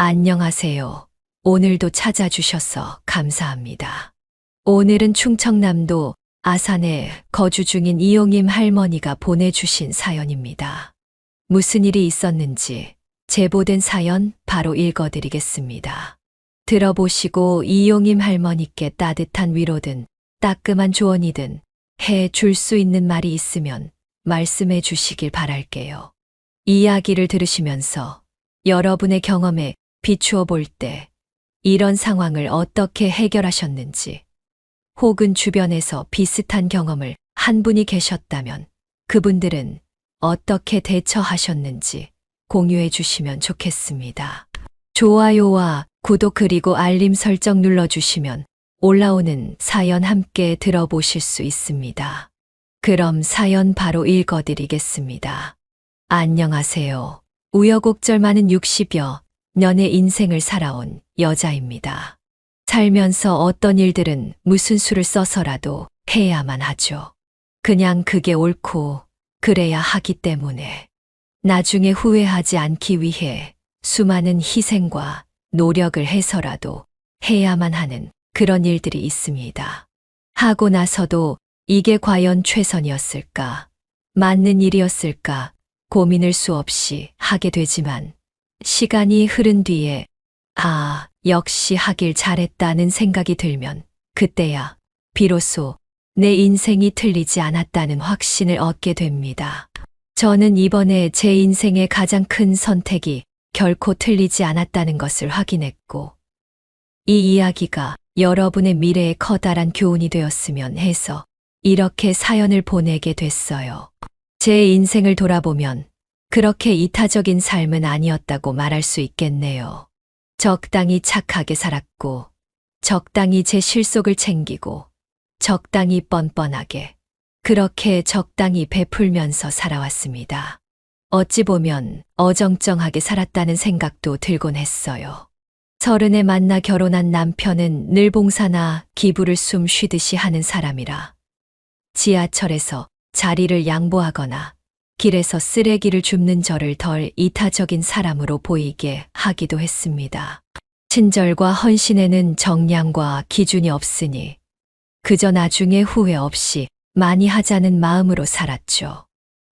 안녕하세요. 오늘도 찾아주셔서 감사합니다. 오늘은 충청남도 아산에 거주 중인 이용임 할머니가 보내주신 사연입니다. 무슨 일이 있었는지 제보된 사연 바로 읽어드리겠습니다. 들어보시고 이용임 할머니께 따뜻한 위로든 따끔한 조언이든 해 줄 수 있는 말이 있으면 말씀해 주시길 바랄게요. 이야기를 들으시면서 여러분의 경험에 비추어 볼 때 이런 상황을 어떻게 해결하셨는지, 혹은 주변에서 비슷한 경험을 한 분이 계셨다면 그분들은 어떻게 대처하셨는지 공유해 주시면 좋겠습니다. 좋아요와 구독 그리고 알림 설정 눌러주시면 올라오는 사연 함께 들어보실 수 있습니다. 그럼 사연 바로 읽어드리겠습니다. 안녕하세요. 우여곡절 많은 60여 년의 인생을 살아온 여자입니다. 살면서 어떤 일들은 무슨 수를 써서라도 해야만 하죠. 그냥 그게 옳고 그래야 하기 때문에 나중에 후회하지 않기 위해 수많은 희생과 노력을 해서라도 해야만 하는 그런 일들이 있습니다. 하고 나서도 이게 과연 최선이었을까, 맞는 일이었을까 고민을 수없이 하게 되지만 시간이 흐른 뒤에 역시 하길 잘했다는 생각이 들면 그때야 비로소 내 인생이 틀리지 않았다는 확신을 얻게 됩니다. 저는 이번에 제 인생의 가장 큰 선택이 결코 틀리지 않았다는 것을 확인했고, 이 이야기가 여러분의 미래에 커다란 교훈이 되었으면 해서 이렇게 사연을 보내게 됐어요. 제 인생을 돌아보면 그렇게 이타적인 삶은 아니었다고 말할 수 있겠네요. 적당히 착하게 살았고, 적당히 제 실속을 챙기고, 적당히 뻔뻔하게, 그렇게 적당히 베풀면서 살아왔습니다. 어찌 보면 어정쩡하게 살았다는 생각도 들곤 했어요. 30에 만나 결혼한 남편은 늘 봉사나 기부를 숨 쉬듯이 하는 사람이라 지하철에서 자리를 양보하거나 길에서 쓰레기를 줍는 저를 덜 이타적인 사람으로 보이게 하기도 했습니다. 친절과 헌신에는 정량과 기준이 없으니 그저 나중에 후회 없이 많이 하자는 마음으로 살았죠.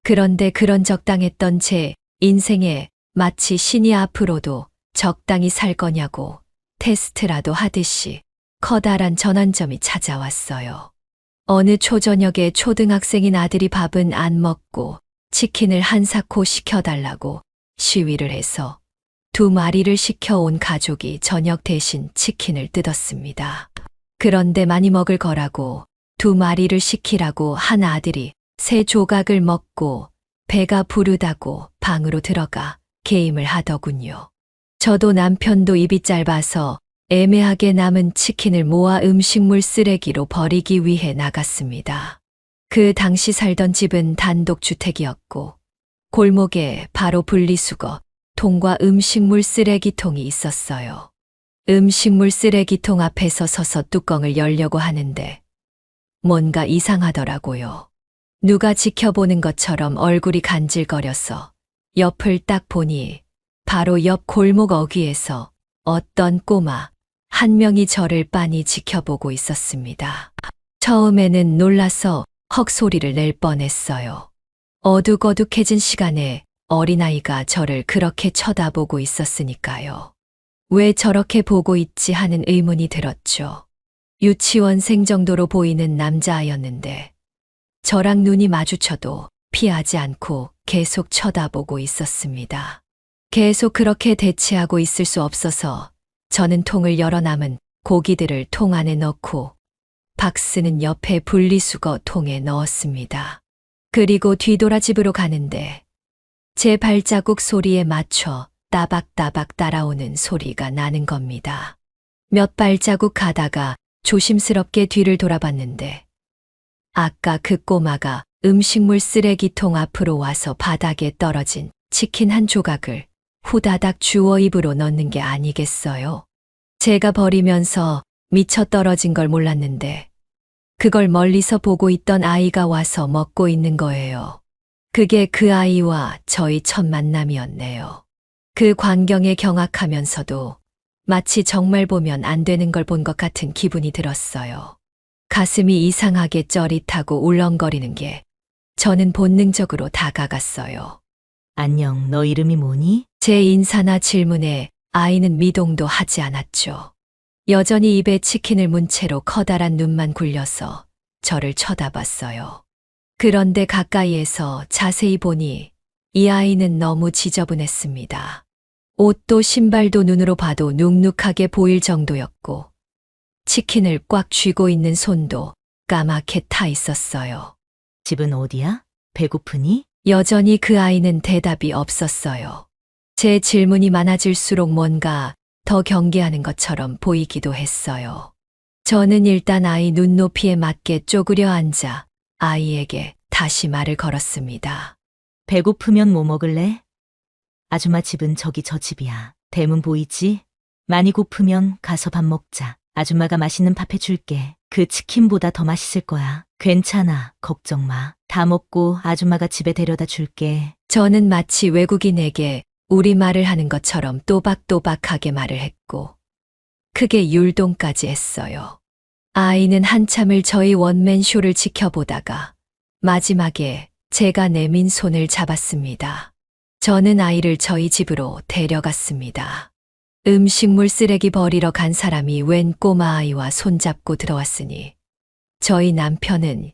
그런데 그런 적당했던 제 인생에 마치 신이 앞으로도 적당히 살 거냐고 테스트라도 하듯이 커다란 전환점이 찾아왔어요. 어느 초저녁에 초등학생인 아들이 밥은 안 먹고 치킨을 한 사코 시켜달라고 시위를 해서 2마리를 시켜온 가족이 저녁 대신 치킨을 뜯었습니다. 그런데 많이 먹을 거라고 2마리를 시키라고 한 아들이 3조각을 먹고 배가 부르다고 방으로 들어가 게임을 하더군요. 저도 남편도 입이 짧아서 애매하게 남은 치킨을 모아 음식물 쓰레기로 버리기 위해 나갔습니다. 그 당시 살던 집은 단독주택이었고 골목에 바로 분리수거 통과 음식물 쓰레기통이 있었어요. 음식물 쓰레기통 앞에서 서서 뚜껑을 열려고 하는데 뭔가 이상하더라고요. 누가 지켜보는 것처럼 얼굴이 간질거려서 옆을 딱 보니 바로 옆 골목 어귀에서 어떤 꼬마 한 명이 저를 빤히 지켜보고 있었습니다. 처음에는 놀라서 헉소리를 낼 뻔했어요. 어둑어둑해진 시간에 어린아이가 저를 그렇게 쳐다보고 있었으니까요. 왜 저렇게 보고 있지 하는 의문이 들었죠. 유치원생 정도로 보이는 남자아였는데 저랑 눈이 마주쳐도 피하지 않고 계속 쳐다보고 있었습니다. 계속 그렇게 대치하고 있을 수 없어서 저는 통을 열어 남은 고기들을 통 안에 넣고 박스는 옆에 분리수거 통에 넣었습니다. 그리고 뒤돌아 집으로 가는데 제 발자국 소리에 맞춰 따박따박 따라오는 소리가 나는 겁니다. 몇 발자국 가다가 조심스럽게 뒤를 돌아봤는데 아까 그 꼬마가 음식물 쓰레기통 앞으로 와서 바닥에 떨어진 치킨 한 조각을 후다닥 주워 입으로 넣는 게 아니겠어요? 제가 버리면서 미쳐 떨어진 걸 몰랐는데 그걸 멀리서 보고 있던 아이가 와서 먹고 있는 거예요. 그게 그 아이와 저희 첫 만남이었네요. 그 광경에 경악하면서도 마치 정말 보면 안 되는 걸 본 것 같은 기분이 들었어요. 가슴이 이상하게 쩌릿하고 울렁거리는 게 저는 본능적으로 다가갔어요. 안녕, 너 이름이 뭐니? 제 인사나 질문에 아이는 미동도 하지 않았죠. 여전히 입에 치킨을 문 채로 커다란 눈만 굴려서 저를 쳐다봤어요. 그런데 가까이에서 자세히 보니 이 아이는 너무 지저분했습니다. 옷도 신발도 눈으로 봐도 눅눅하게 보일 정도였고 치킨을 꽉 쥐고 있는 손도 까맣게 타 있었어요. 집은 어디야? 배고프니? 여전히 그 아이는 대답이 없었어요. 제 질문이 많아질수록 뭔가 더 경계하는 것처럼 보이기도 했어요. 저는 일단 아이 눈높이에 맞게 쪼그려 앉아 아이에게 다시 말을 걸었습니다. 배고프면 뭐 먹을래? 아줌마 집은 저기 저 집이야. 대문 보이지? 많이 고프면 가서 밥 먹자. 아줌마가 맛있는 밥 해줄게. 그 치킨보다 더 맛있을 거야. 괜찮아. 걱정 마. 다 먹고 아줌마가 집에 데려다 줄게. 저는 마치 외국인에게 우리말을 하는 것처럼 또박또박하게 말을 했고 크게 율동까지 했어요. 아이는 한참을 저희 원맨쇼를 지켜보다가 마지막에 제가 내민 손을 잡았습니다. 저는 아이를 저희 집으로 데려갔습니다. 음식물 쓰레기 버리러 간 사람이 웬 꼬마아이와 손잡고 들어왔으니 저희 남편은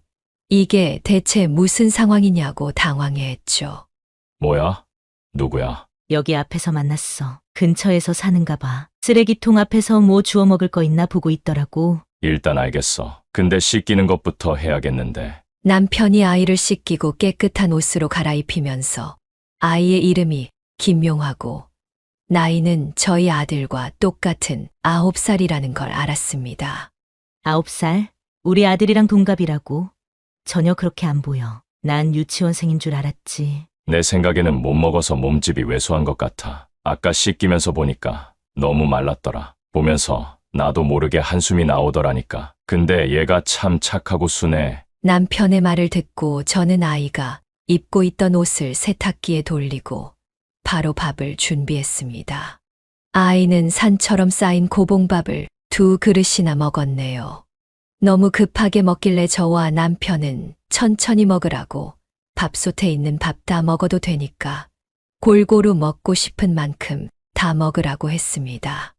이게 대체 무슨 상황이냐고 당황해했죠. 뭐야? 누구야? 여기 앞에서 만났어. 근처에서 사는가 봐. 쓰레기통 앞에서 뭐 주워 먹을 거 있나 보고 있더라고. 일단 알겠어. 근데 씻기는 것부터 해야겠는데. 남편이 아이를 씻기고 깨끗한 옷으로 갈아입히면서 아이의 이름이 김용하고 나이는 저희 아들과 똑같은 9살이라는 걸 알았습니다. 9살? 우리 아들이랑 동갑이라고. 전혀 그렇게 안 보여. 난 유치원생인 줄 알았지. 내 생각에는 못 먹어서 몸집이 왜소한 것 같아. 아까 씻기면서 보니까 너무 말랐더라. 보면서 나도 모르게 한숨이 나오더라니까. 근데 얘가 참 착하고 순해. 남편의 말을 듣고 저는 아이가 입고 있던 옷을 세탁기에 돌리고 바로 밥을 준비했습니다. 아이는 산처럼 쌓인 고봉밥을 2그릇이나 먹었네요. 너무 급하게 먹길래 저와 남편은 천천히 먹으라고 밥솥에 있는 밥 다 먹어도 되니까 골고루 먹고 싶은 만큼 다 먹으라고 했습니다.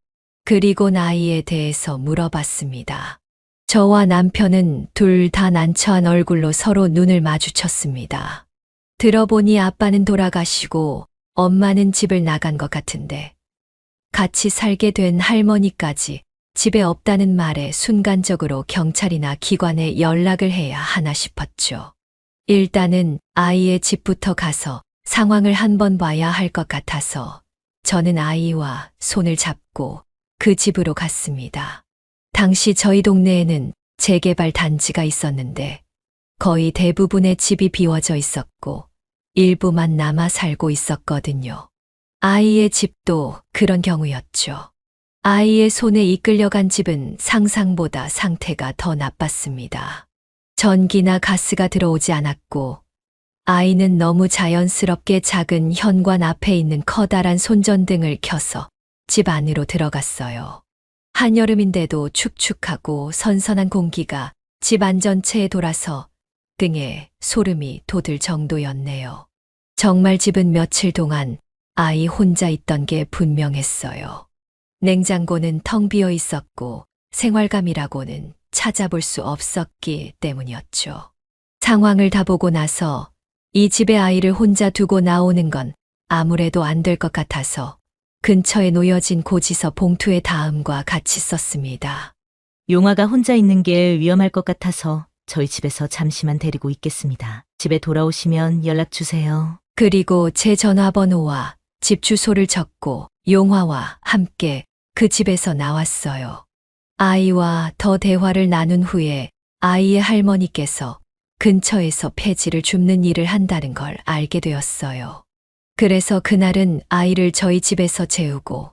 그리고 나이에 대해서 물어봤습니다. 저와 남편은 둘 다 난처한 얼굴로 서로 눈을 마주쳤습니다. 들어보니 아빠는 돌아가시고 엄마는 집을 나간 것 같은데 같이 살게 된 할머니까지 집에 없다는 말에 순간적으로 경찰이나 기관에 연락을 해야 하나 싶었죠. 일단은 아이의 집부터 가서 상황을 한번 봐야 할 것 같아서 저는 아이와 손을 잡고 그 집으로 갔습니다. 당시 저희 동네에는 재개발 단지가 있었는데 거의 대부분의 집이 비워져 있었고 일부만 남아 살고 있었거든요. 아이의 집도 그런 경우였죠. 아이의 손에 이끌려간 집은 상상보다 상태가 더 나빴습니다. 전기나 가스가 들어오지 않았고 아이는 너무 자연스럽게 작은 현관 앞에 있는 커다란 손전등을 켜서 집 안으로 들어갔어요. 한여름인데도 축축하고 선선한 공기가 집 안 전체에 돌아서 등에 소름이 돋을 정도였네요. 정말 집은 며칠 동안 아이 혼자 있던 게 분명했어요. 냉장고는 텅 비어 있었고 생활감이라고는 찾아볼 수 없었기 때문이었죠. 상황을 다 보고 나서 이 집에 아이를 혼자 두고 나오는 건 아무래도 안 될 것 같아서 근처에 놓여진 고지서 봉투에 다음과 같이 썼습니다. 용화가 혼자 있는 게 위험할 것 같아서 저희 집에서 잠시만 데리고 있겠습니다. 집에 돌아오시면 연락 주세요. 그리고 제 전화번호와 집 주소를 적고 용화와 함께 그 집에서 나왔어요. 아이와 더 대화를 나눈 후에 아이의 할머니께서 근처에서 폐지를 줍는 일을 한다는 걸 알게 되었어요. 그래서 그날은 아이를 저희 집에서 재우고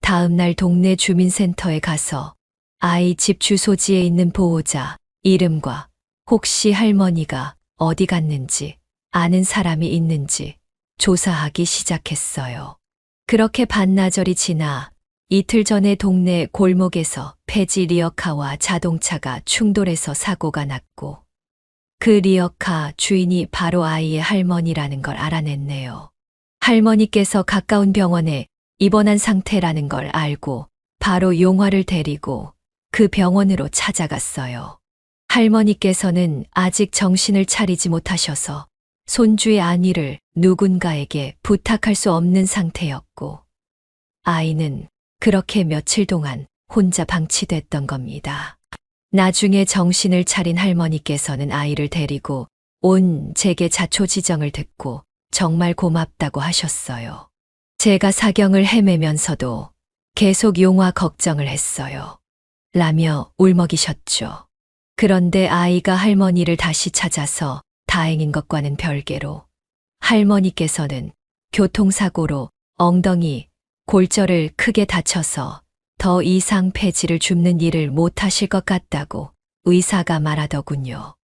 다음날 동네 주민센터에 가서 아이 집 주소지에 있는 보호자 이름과 혹시 할머니가 어디 갔는지 아는 사람이 있는지 조사하기 시작했어요. 그렇게 반나절이 지나 이틀 전에 동네 골목에서 폐지 리어카와 자동차가 충돌해서 사고가 났고 그 리어카 주인이 바로 아이의 할머니라는 걸 알아냈네요. 할머니께서 가까운 병원에 입원한 상태라는 걸 알고 바로 용화를 데리고 그 병원으로 찾아갔어요. 할머니께서는 아직 정신을 차리지 못하셔서 손주의 안위를 누군가에게 부탁할 수 없는 상태였고 아이는 그렇게 며칠 동안 혼자 방치됐던 겁니다. 나중에 정신을 차린 할머니께서는 아이를 데리고 온 제게 자초지정을 듣고 정말 고맙다고 하셨어요. 제가 사경을 헤매면서도 계속 용화 걱정을 했어요. 라며 울먹이셨죠. 그런데 아이가 할머니를 다시 찾아서 다행인 것과는 별개로 할머니께서는 교통사고로 엉덩이, 골절을 크게 다쳐서 더 이상 폐지를 줍는 일을 못 하실 것 같다고 의사가 말하더군요.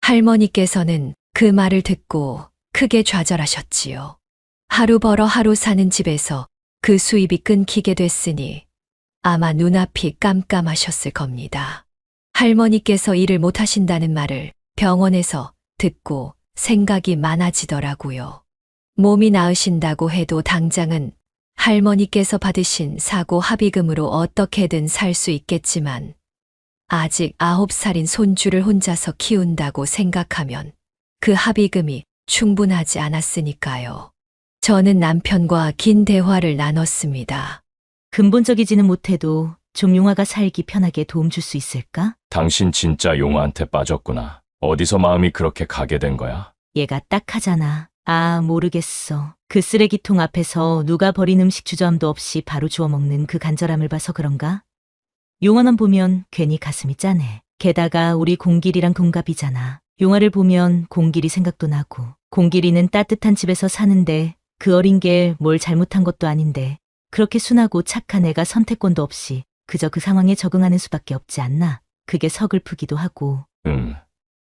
할머니께서는 그 말을 듣고 크게 좌절하셨지요. 하루 벌어 하루 사는 집에서 그 수입이 끊기게 됐으니 아마 눈앞이 깜깜하셨을 겁니다. 할머니께서 일을 못 하신다는 말을 병원에서 듣고 생각이 많아지더라고요. 몸이 나으신다고 해도 당장은 할머니께서 받으신 사고 합의금으로 어떻게든 살 수 있겠지만 아직 9살인 손주를 혼자서 키운다고 생각하면 그 합의금이 충분하지 않았으니까요. 저는 남편과 긴 대화를 나눴습니다. 근본적이지는 못해도 좀 용화가 살기 편하게 도움 줄 수 있을까? 당신 진짜 용화한테 빠졌구나. 어디서 마음이 그렇게 가게 된 거야? 얘가 딱하잖아. 아, 모르겠어. 그 쓰레기통 앞에서 누가 버린 음식 주저함도 없이 바로 주워 먹는 그 간절함을 봐서 그런가? 용화만 보면 괜히 가슴이 짠해. 게다가 우리 공길이랑 동갑이잖아. 용화를 보면 공길이 생각도 나고, 공길이는 따뜻한 집에서 사는데 그 어린 게 뭘 잘못한 것도 아닌데 그렇게 순하고 착한 애가 선택권도 없이 그저 그 상황에 적응하는 수밖에 없지 않나. 그게 서글프기도 하고.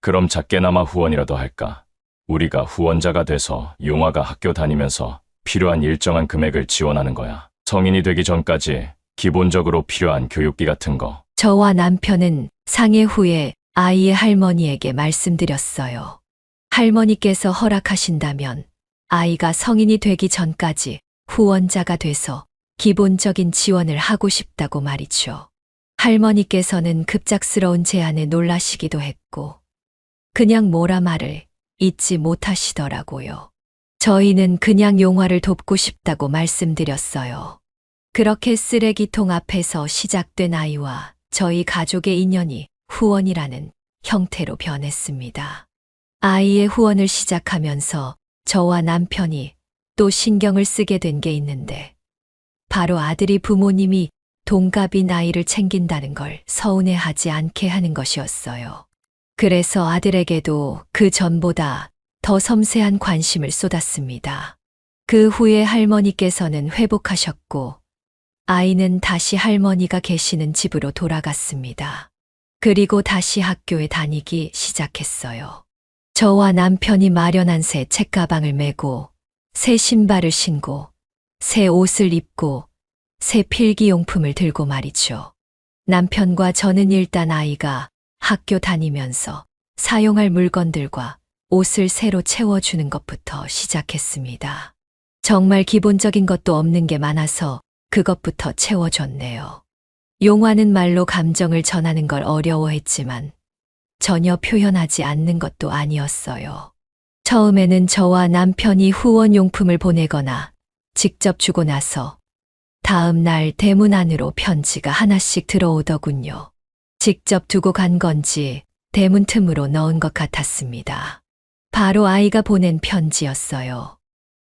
그럼 작게나마 후원이라도 할까? 우리가 후원자가 돼서 용화가 학교 다니면서 필요한 일정한 금액을 지원하는 거야. 성인이 되기 전까지 기본적으로 필요한 교육비 같은 거. 저와 남편은 상해 후에 아이의 할머니에게 말씀드렸어요. 할머니께서 허락하신다면 아이가 성인이 되기 전까지 후원자가 돼서 기본적인 지원을 하고 싶다고 말이죠. 할머니께서는 급작스러운 제안에 놀라시기도 했고 그냥 뭐라 말을 잊지 못하시더라고요. 저희는 그냥 용화를 돕고 싶다고 말씀드렸어요. 그렇게 쓰레기통 앞에서 시작된 아이와 저희 가족의 인연이 후원이라는 형태로 변했습니다. 아이의 후원을 시작하면서 저와 남편이 또 신경을 쓰게 된 게 있는데 바로 아들이 부모님이 동갑인 아이를 챙긴다는 걸 서운해하지 않게 하는 것이었어요. 그래서 아들에게도 그 전보다 더 섬세한 관심을 쏟았습니다. 그 후에 할머니께서는 회복하셨고 아이는 다시 할머니가 계시는 집으로 돌아갔습니다. 그리고 다시 학교에 다니기 시작했어요. 저와 남편이 마련한 새 책가방을 메고 새 신발을 신고 새 옷을 입고 새 필기용품을 들고 말이죠. 남편과 저는 일단 아이가 학교 다니면서 사용할 물건들과 옷을 새로 채워주는 것부터 시작했습니다. 정말 기본적인 것도 없는 게 많아서 그것부터 채워줬네요. 용화는 말로 감정을 전하는 걸 어려워했지만 전혀 표현하지 않는 것도 아니었어요. 처음에는 저와 남편이 후원용품을 보내거나 직접 주고 나서 다음 날 대문 안으로 편지가 하나씩 들어오더군요. 직접 두고 간 건지 대문 틈으로 넣은 것 같았습니다. 바로 아이가 보낸 편지였어요.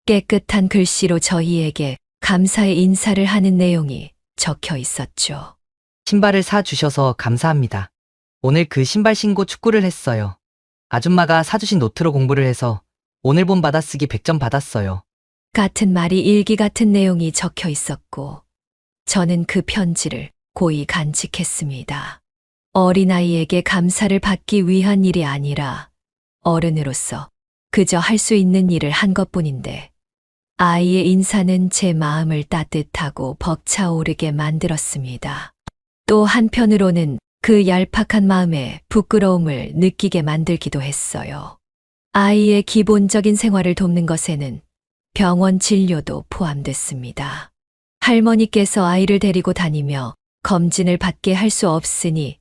깨끗한 글씨로 저희에게 감사의 인사를 하는 내용이 적혀 있었죠. 신발을 사주셔서 감사합니다. 오늘 그 신발 신고 축구를 했어요. 아줌마가 사주신 노트로 공부를 해서 오늘 본 받아쓰기 100점 받았어요. 같은 말이 일기 같은 내용이 적혀 있었고 저는 그 편지를 고이 간직했습니다. 어린아이에게 감사를 받기 위한 일이 아니라 어른으로서 그저 할 수 있는 일을 한 것뿐인데 아이의 인사는 제 마음을 따뜻하고 벅차오르게 만들었습니다. 또 한편으로는 그 얄팍한 마음에 부끄러움을 느끼게 만들기도 했어요. 아이의 기본적인 생활을 돕는 것에는 병원 진료도 포함됐습니다. 할머니께서 아이를 데리고 다니며 검진을 받게 할 수 없으니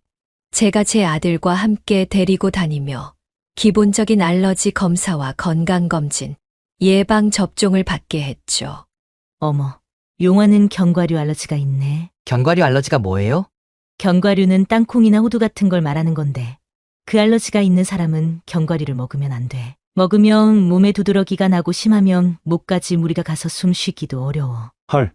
제가 제 아들과 함께 데리고 다니며 기본적인 알러지 검사와 건강검진, 예방접종을 받게 했죠. 어머, 용화는 견과류 알러지가 있네. 견과류 알러지가 뭐예요? 견과류는 땅콩이나 호두 같은 걸 말하는 건데 그 알러지가 있는 사람은 견과류를 먹으면 안 돼. 먹으면 몸에 두드러기가 나고 심하면 목까지 무리가 가서 숨 쉬기도 어려워. 헐.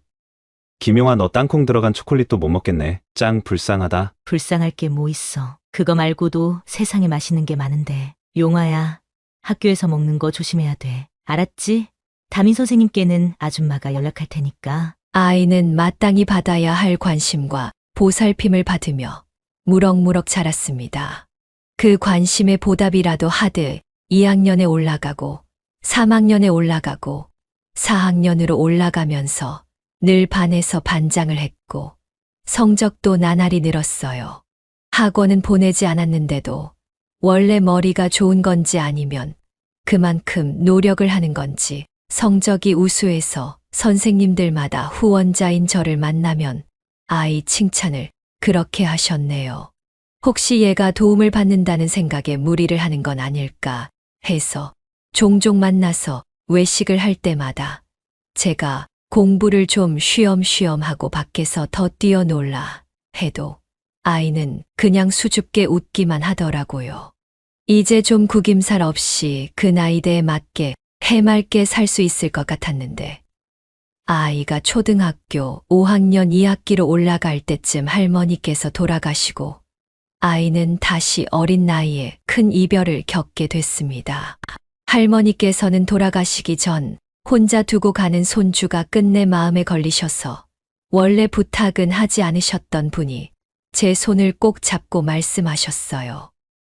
김용아, 너 땅콩 들어간 초콜릿도 못 먹겠네. 짱 불쌍하다. 불쌍할 게 뭐 있어. 그거 말고도 세상에 맛있는 게 많은데. 용화야, 학교에서 먹는 거 조심해야 돼. 알았지? 담임 선생님께는 아줌마가 연락할 테니까. 아이는 마땅히 받아야 할 관심과 보살핌을 받으며 무럭무럭 자랐습니다. 그 관심의 보답이라도 하듯 2학년에 올라가고 3학년에 올라가고 4학년으로 올라가면서 늘 반에서 반장을 했고 성적도 나날이 늘었어요. 학원은 보내지 않았는데도 원래 머리가 좋은 건지 아니면 그만큼 노력을 하는 건지 성적이 우수해서 선생님들마다 후원자인 저를 만나면 아이 칭찬을 그렇게 하셨네요. 혹시 얘가 도움을 받는다는 생각에 무리를 하는 건 아닐까 해서 종종 만나서 외식을 할 때마다 제가 공부를 좀 쉬엄쉬엄 하고 밖에서 더 뛰어놀라 해도 아이는 그냥 수줍게 웃기만 하더라고요. 이제 좀 구김살 없이 그 나이대에 맞게 해맑게 살 수 있을 것 같았는데 아이가 초등학교 5학년 2학기로 올라갈 때쯤 할머니께서 돌아가시고 아이는 다시 어린 나이에 큰 이별을 겪게 됐습니다. 할머니께서는 돌아가시기 전 혼자 두고 가는 손주가 끝내 마음에 걸리셔서 원래 부탁은 하지 않으셨던 분이 제 손을 꼭 잡고 말씀하셨어요.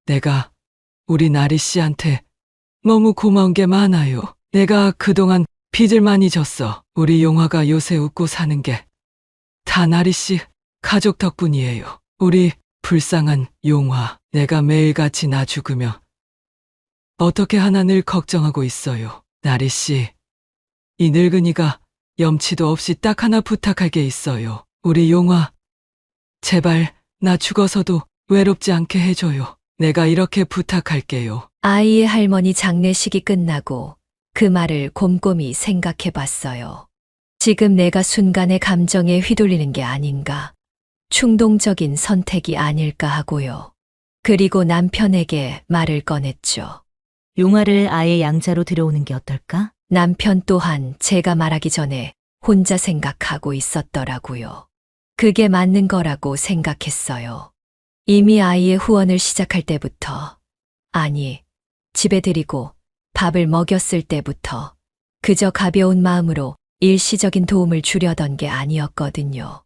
내가 우리 나리 씨한테 너무 고마운 게 많아요. 내가 그동안 빚을 많이 졌어. 우리 용화가 요새 웃고 사는 게 다 나리 씨 가족 덕분이에요. 우리 불쌍한 용화, 내가 매일같이 나 죽으며 어떻게 하나 늘 걱정하고 있어요. 나리 씨, 이 늙은이가 염치도 없이 딱 하나 부탁할 게 있어요. 우리 용화, 제발 나 죽어서도 외롭지 않게 해줘요. 내가 이렇게 부탁할게요. 아이의 할머니 장례식이 끝나고 그 말을 곰곰이 생각해 봤어요. 지금 내가 순간의 감정에 휘둘리는 게 아닌가, 충동적인 선택이 아닐까 하고요. 그리고 남편에게 말을 꺼냈죠. 용화를 아예 양자로 들여오는 게 어떨까? 남편 또한 제가 말하기 전에 혼자 생각하고 있었더라고요. 그게 맞는 거라고 생각했어요. 이미 아이의 후원을 시작할 때부터, 아니, 집에 들이고 밥을 먹였을 때부터 그저 가벼운 마음으로 일시적인 도움을 주려던 게 아니었거든요.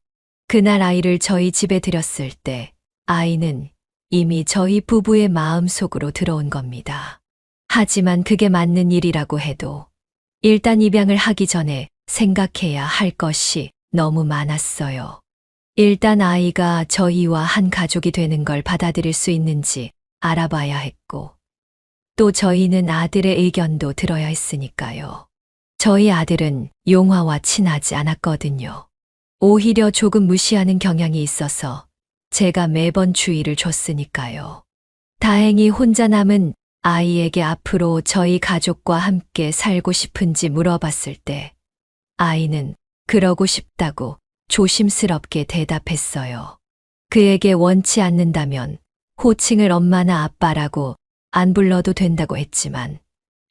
그날 아이를 저희 집에 들였을 때 아이는 이미 저희 부부의 마음속으로 들어온 겁니다. 하지만 그게 맞는 일이라고 해도 일단 입양을 하기 전에 생각해야 할 것이 너무 많았어요. 일단 아이가 저희와 한 가족이 되는 걸 받아들일 수 있는지 알아봐야 했고, 또 저희는 아들의 의견도 들어야 했으니까요. 저희 아들은 용화와 친하지 않았거든요. 오히려 조금 무시하는 경향이 있어서 제가 매번 주의를 줬으니까요. 다행히 혼자 남은 아이에게 앞으로 저희 가족과 함께 살고 싶은지 물어봤을 때 아이는 그러고 싶다고 조심스럽게 대답했어요. 그에게 원치 않는다면 호칭을 엄마나 아빠라고 안 불러도 된다고 했지만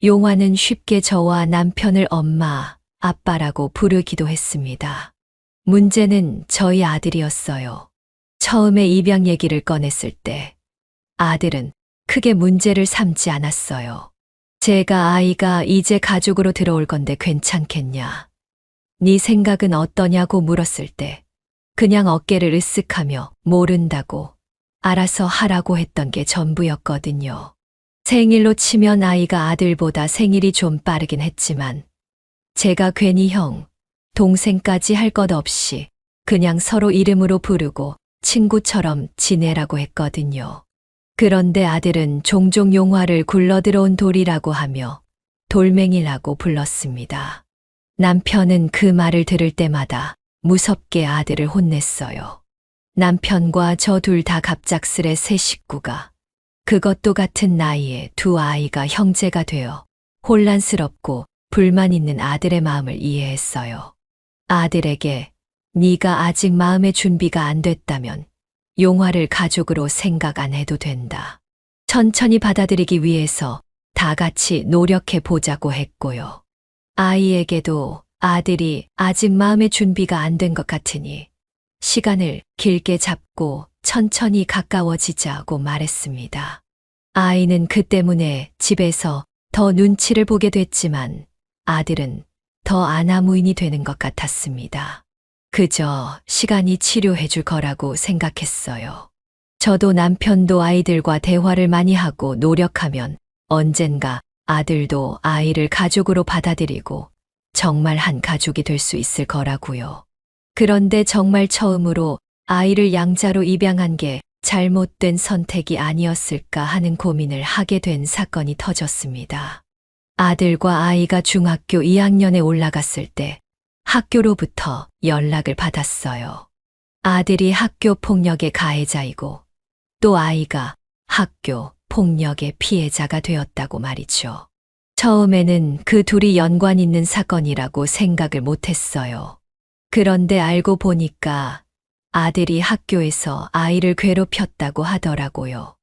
용화는 쉽게 저와 남편을 엄마, 아빠라고 부르기도 했습니다. 문제는 저희 아들이었어요. 처음에 입양 얘기를 꺼냈을 때 아들은 크게 문제를 삼지 않았어요. 제가 아이가 이제 가족으로 들어올 건데 괜찮겠냐, 네 생각은 어떠냐고 물었을 때 그냥 어깨를 으쓱하며 모른다고 알아서 하라고 했던 게 전부였거든요. 생일로 치면 아이가 아들보다 생일이 좀 빠르긴 했지만 제가 괜히 형, 동생까지 할 것 없이 그냥 서로 이름으로 부르고 친구처럼 지내라고 했거든요. 그런데 아들은 종종 용화를 굴러들어온 돌이라고 하며 돌멩이라고 불렀습니다. 남편은 그 말을 들을 때마다 무섭게 아들을 혼냈어요. 남편과 저 둘 다 갑작스레 새 식구가 그것도 같은 나이에 두 아이가 형제가 되어 혼란스럽고 불만 있는 아들의 마음을 이해했어요. 아들에게 네가 아직 마음의 준비가 안 됐다면 용화를 가족으로 생각 안 해도 된다. 천천히 받아들이기 위해서 다 같이 노력해 보자고 했고요. 아이에게도 아들이 아직 마음의 준비가 안 된 것 같으니 시간을 길게 잡고 천천히 가까워지자고 말했습니다. 아이는 그 때문에 집에서 더 눈치를 보게 됐지만 아들은 더 아나무인이 되는 것 같았습니다. 그저 시간이 치료해 줄 거라고 생각했어요. 저도 남편도 아이들과 대화를 많이 하고 노력하면 언젠가 아들도 아이를 가족으로 받아들이고 정말 한 가족이 될 수 있을 거라고요. 그런데 정말 처음으로 아이를 양자로 입양한 게 잘못된 선택이 아니었을까 하는 고민을 하게 된 사건이 터졌습니다. 아들과 아이가 중학교 2학년에 올라갔을 때 학교로부터 연락을 받았어요. 아들이 학교 폭력의 가해자이고 또 아이가 학교 폭력의 피해자가 되었다고 말이죠. 처음에는 그 둘이 연관 있는 사건이라고 생각을 못했어요. 그런데 알고 보니까 아들이 학교에서 아이를 괴롭혔다고 하더라고요.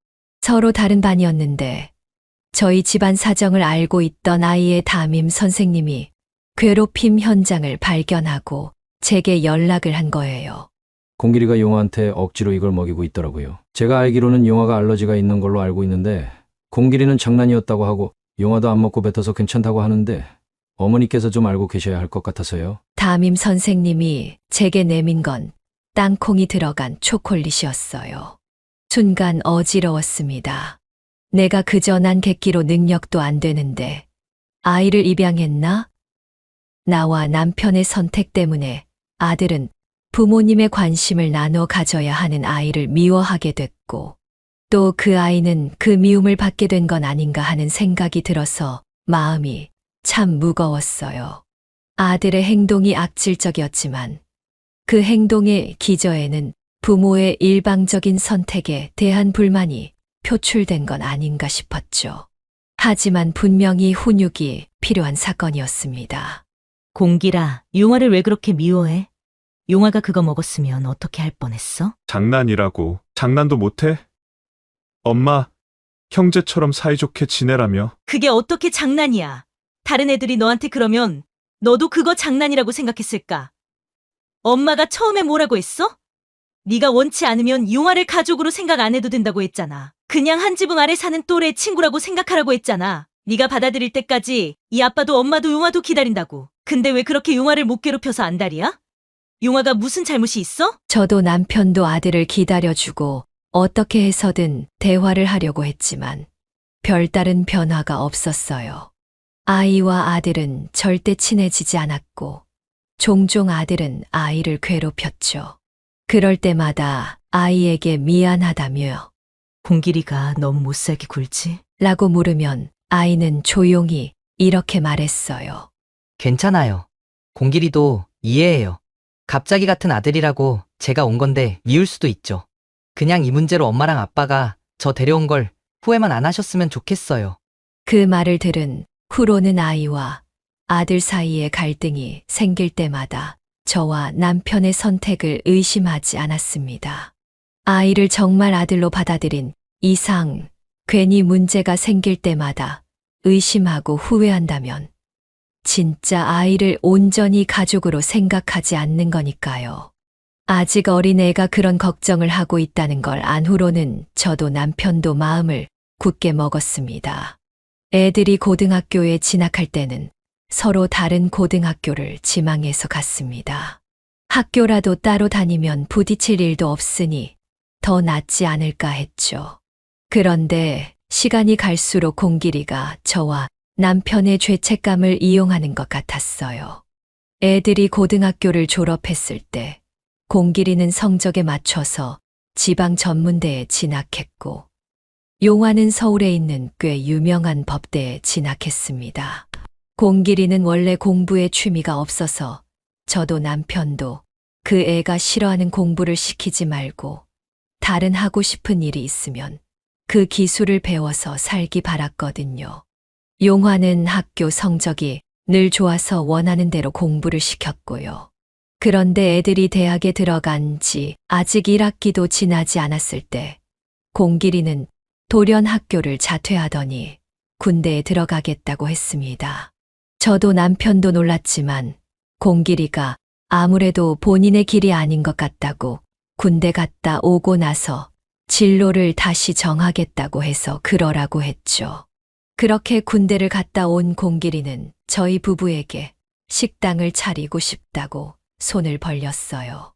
서로 다른 반이었는데 저희 집안 사정을 알고 있던 아이의 담임 선생님이 괴롭힘 현장을 발견하고 제게 연락을 한 거예요. 공길이가 용화한테 억지로 이걸 먹이고 있더라고요. 제가 알기로는 용화가 알러지가 있는 걸로 알고 있는데 공길이는 장난이었다고 하고 용화도 안 먹고 뱉어서 괜찮다고 하는데 어머니께서 좀 알고 계셔야 할 것 같아서요. 담임 선생님이 제게 내민 건 땅콩이 들어간 초콜릿이었어요. 순간 어지러웠습니다. 내가 그저 난 객기로 능력도 안 되는데 아이를 입양했나? 나와 남편의 선택 때문에 아들은 부모님의 관심을 나눠 가져야 하는 아이를 미워하게 됐고 또 그 아이는 그 미움을 받게 된 건 아닌가 하는 생각이 들어서 마음이 참 무거웠어요. 아들의 행동이 악질적이었지만 그 행동의 기저에는 부모의 일방적인 선택에 대한 불만이 표출된 건 아닌가 싶었죠. 하지만 분명히 훈육이 필요한 사건이었습니다. 공길아, 용화를 왜 그렇게 미워해? 용화가 그거 먹었으면 어떻게 할 뻔했어? 장난이라고. 장난도 못해? 엄마, 형제처럼 사이좋게 지내라며. 그게 어떻게 장난이야? 다른 애들이 너한테 그러면 너도 그거 장난이라고 생각했을까? 엄마가 처음에 뭐라고 했어? 네가 원치 않으면 용화를 가족으로 생각 안 해도 된다고 했잖아. 그냥 한 지붕 아래 사는 또래 친구라고 생각하라고 했잖아. 네가 받아들일 때까지 이 아빠도 엄마도 용화도 기다린다고. 근데 왜 그렇게 용화를 못 괴롭혀서 안달이야? 용화가 무슨 잘못이 있어? 저도 남편도 아들을 기다려주고 어떻게 해서든 대화를 하려고 했지만 별다른 변화가 없었어요. 아이와 아들은 절대 친해지지 않았고 종종 아들은 아이를 괴롭혔죠. 그럴 때마다 아이에게 미안하다며 공길이가 너무 못살게 굴지? 라고 물으면 아이는 조용히 이렇게 말했어요. 괜찮아요. 공길이도 이해해요. 갑자기 같은 아들이라고 제가 온 건데 미울 수도 있죠. 그냥 이 문제로 엄마랑 아빠가 저 데려온 걸 후회만 안 하셨으면 좋겠어요. 그 말을 들은 후로는 아이와 아들 사이에 갈등이 생길 때마다 저와 남편의 선택을 의심하지 않았습니다. 아이를 정말 아들로 받아들인 이상 괜히 문제가 생길 때마다 의심하고 후회한다면 진짜 아이를 온전히 가족으로 생각하지 않는 거니까요. 아직 어린 애가 그런 걱정을 하고 있다는 걸 안 후로는 저도 남편도 마음을 굳게 먹었습니다. 애들이 고등학교에 진학할 때는 서로 다른 고등학교를 지망해서 갔습니다. 학교라도 따로 다니면 부딪힐 일도 없으니 더 낫지 않을까 했죠. 그런데 시간이 갈수록 공길이가 저와 남편의 죄책감을 이용하는 것 같았어요. 애들이 고등학교를 졸업했을 때 공길이는 성적에 맞춰서 지방 전문대에 진학했고 용화는 서울에 있는 꽤 유명한 법대에 진학했습니다. 공길이는 원래 공부에 취미가 없어서 저도 남편도 그 애가 싫어하는 공부를 시키지 말고 다른 하고 싶은 일이 있으면 그 기술을 배워서 살기 바랐거든요. 용화는 학교 성적이 늘 좋아서 원하는 대로 공부를 시켰고요. 그런데 애들이 대학에 들어간 지 아직 1학기도 지나지 않았을 때 공길이는 돌연 학교를 자퇴하더니 군대에 들어가겠다고 했습니다. 저도 남편도 놀랐지만 공길이가 아무래도 본인의 길이 아닌 것 같다고 군대 갔다 오고 나서 진로를 다시 정하겠다고 해서 그러라고 했죠. 그렇게 군대를 갔다 온 공길이는 저희 부부에게 식당을 차리고 싶다고 손을 벌렸어요.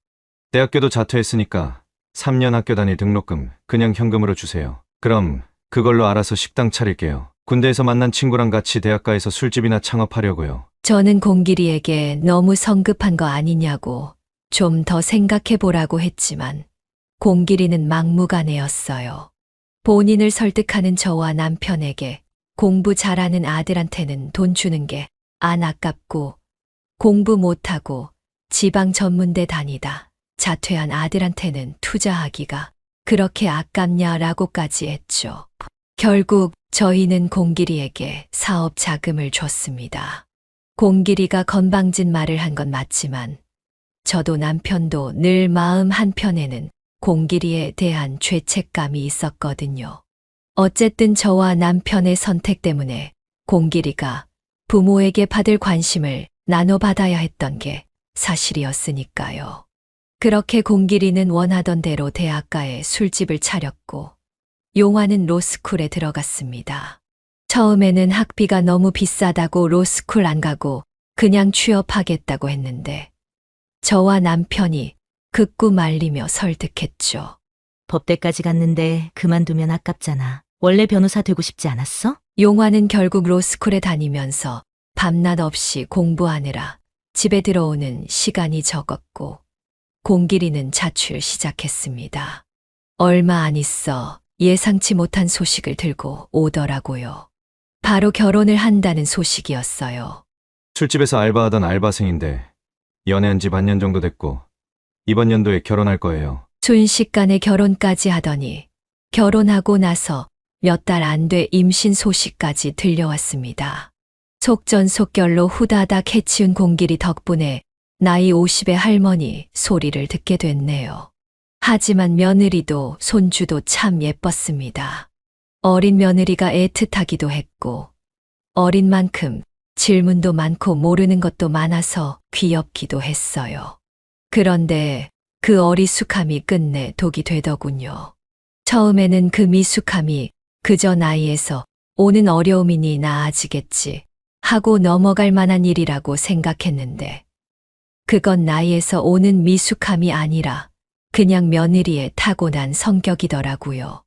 대학교도 자퇴했으니까 3년 학교 다닐 등록금 그냥 현금으로 주세요. 그럼 그걸로 알아서 식당 차릴게요. 군대에서 만난 친구랑 같이 대학가에서 술집이나 창업하려고요. 저는 공길이에게 너무 성급한 거 아니냐고 좀 더 생각해 보라고 했지만 공길이는 막무가내였어요. 본인을 설득하는 저와 남편에게 공부 잘하는 아들한테는 돈 주는 게 안 아깝고 공부 못하고 지방 전문대 다니다 자퇴한 아들한테는 투자하기가 그렇게 아깝냐라고까지 했죠. 결국 저희는 공길이에게 사업 자금을 줬습니다. 공길이가 건방진 말을 한 건 맞지만 저도 남편도 늘 마음 한편에는 공길이에 대한 죄책감이 있었거든요. 어쨌든 저와 남편의 선택 때문에 공길이가 부모에게 받을 관심을 나눠받아야 했던 게 사실이었으니까요. 그렇게 공길이는 원하던 대로 대학가에 술집을 차렸고 용화는 로스쿨에 들어갔습니다. 처음에는 학비가 너무 비싸다고 로스쿨 안 가고 그냥 취업하겠다고 했는데 저와 남편이 극구 말리며 설득했죠. 법대까지 갔는데 그만두면 아깝잖아. 원래 변호사 되고 싶지 않았어? 용화는 결국 로스쿨에 다니면서 밤낮 없이 공부하느라 집에 들어오는 시간이 적었고 공길이는 자취를 시작했습니다. 얼마 안 있어 예상치 못한 소식을 들고 오더라고요. 바로 결혼을 한다는 소식이었어요. 술집에서 알바하던 알바생인데 연애한 지 반년 정도 됐고 이번 연도에 결혼할 거예요. 순식간에 결혼까지 하더니 결혼하고 나서 몇 달 안 돼 임신 소식까지 들려왔습니다. 속전속결로 후다닥 해치운 공길이 덕분에 나이 50의 할머니 소리를 듣게 됐네요. 하지만 며느리도 손주도 참 예뻤습니다. 어린 며느리가 애틋하기도 했고 어린 만큼 질문도 많고 모르는 것도 많아서 귀엽기도 했어요. 그런데 그 어리숙함이 끝내 독이 되더군요. 처음에는 그 미숙함이 그저 나이에서 오는 어려움이니 나아지겠지 하고 넘어갈 만한 일이라고 생각했는데 그건 나이에서 오는 미숙함이 아니라 그냥 며느리의 타고난 성격이더라고요.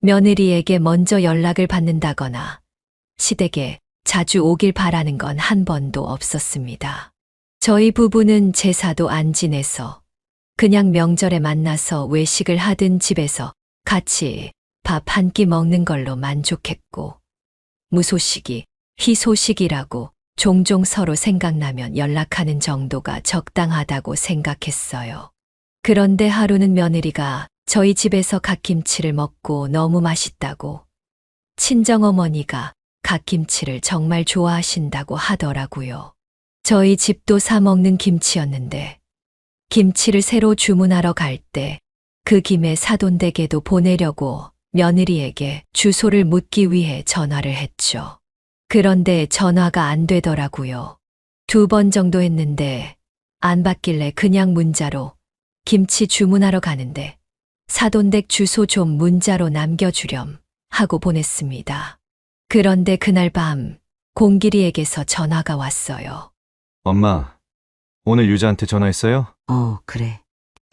며느리에게 먼저 연락을 받는다거나 시댁에 자주 오길 바라는 건 한 번도 없었습니다. 저희 부부는 제사도 안 지내서 그냥 명절에 만나서 외식을 하든 집에서 같이 밥 한 끼 먹는 걸로 만족했고 무소식이 희소식이라고 종종 서로 생각나면 연락하는 정도가 적당하다고 생각했어요. 그런데 하루는 며느리가 저희 집에서 갓김치를 먹고 너무 맛있다고 친정어머니가 갓김치를 정말 좋아하신다고 하더라고요. 저희 집도 사 먹는 김치였는데 김치를 새로 주문하러 갈 때 그 김에 사돈댁에도 보내려고 며느리에게 주소를 묻기 위해 전화를 했죠. 그런데 전화가 안 되더라고요. 2번 정도 했는데 안 받길래 그냥 문자로 김치 주문하러 가는데 사돈댁 주소 좀 문자로 남겨주렴 하고 보냈습니다. 그런데 그날 밤 공길이에게서 전화가 왔어요. 엄마, 오늘 유자한테 전화했어요? 그래.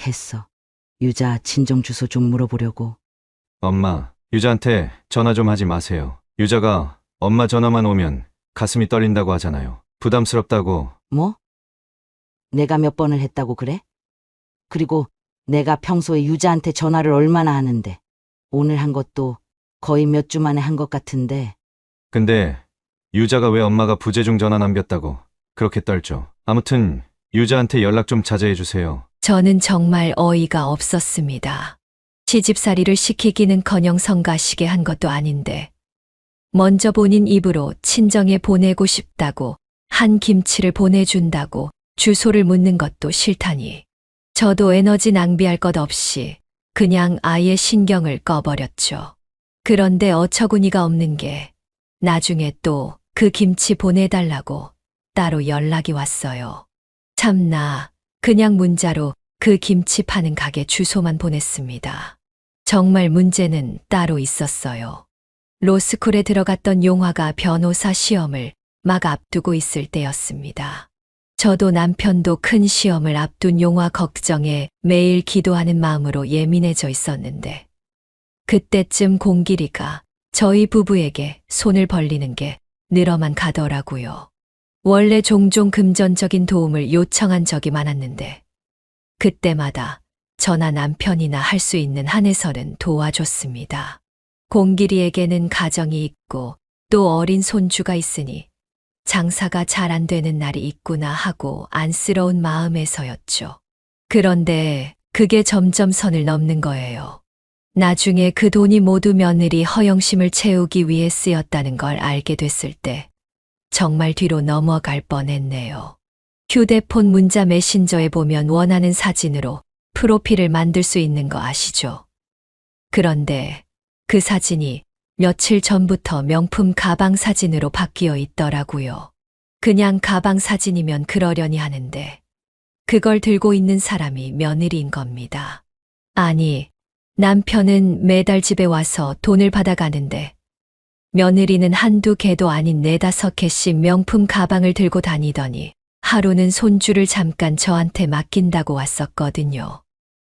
했어. 유자 친정 주소 좀 물어보려고. 엄마, 유자한테 전화 좀 하지 마세요. 유자가 엄마 전화만 오면 가슴이 떨린다고 하잖아요. 부담스럽다고. 뭐? 내가 몇 번을 했다고 그래? 그리고 내가 평소에 유자한테 전화를 얼마나 하는데 오늘 한 것도 거의 몇 주 만에 한 것 같은데 근데 유자가 왜 엄마가 부재중 전화 남겼다고 그렇게 떨죠. 아무튼 유자한테 연락 좀 자제해 주세요. 저는 정말 어이가 없었습니다. 시집살이를 시키기는커녕 성가시게 한 것도 아닌데 먼저 본인 입으로 친정에 보내고 싶다고 한 김치를 보내준다고 주소를 묻는 것도 싫다니. 저도 에너지 낭비할 것 없이 그냥 아예 신경을 꺼버렸죠. 그런데 어처구니가 없는 게 나중에 또 그 김치 보내달라고 따로 연락이 왔어요. 참나, 그냥 문자로 그 김치 파는 가게 주소만 보냈습니다. 정말 문제는 따로 있었어요. 로스쿨에 들어갔던 용화가 변호사 시험을 막 앞두고 있을 때였습니다. 저도 남편도 큰 시험을 앞둔 용화 걱정에 매일 기도하는 마음으로 예민해져 있었는데 그때쯤 공길이가 저희 부부에게 손을 벌리는 게 늘어만 가더라고요. 원래 종종 금전적인 도움을 요청한 적이 많았는데 그때마다 저나 남편이나 할 수 있는 한에서는 도와줬습니다. 공길이에게는 가정이 있고 또 어린 손주가 있으니 장사가 잘 안 되는 날이 있구나 하고 안쓰러운 마음에서였죠. 그런데 그게 점점 선을 넘는 거예요. 나중에 그 돈이 모두 며느리 허영심을 채우기 위해 쓰였다는 걸 알게 됐을 때 정말 뒤로 넘어갈 뻔했네요. 휴대폰 문자 메신저에 보면 원하는 사진으로 프로필을 만들 수 있는 거 아시죠? 그런데 그 사진이 며칠 전부터 명품 가방 사진으로 바뀌어 있더라고요. 그냥 가방 사진이면 그러려니 하는데 그걸 들고 있는 사람이 며느리인 겁니다. 아니, 남편은 매달 집에 와서 돈을 받아가는데 며느리는 한두 개도 아닌 4-5개씩 명품 가방을 들고 다니더니 하루는 손주를 잠깐 저한테 맡긴다고 왔었거든요.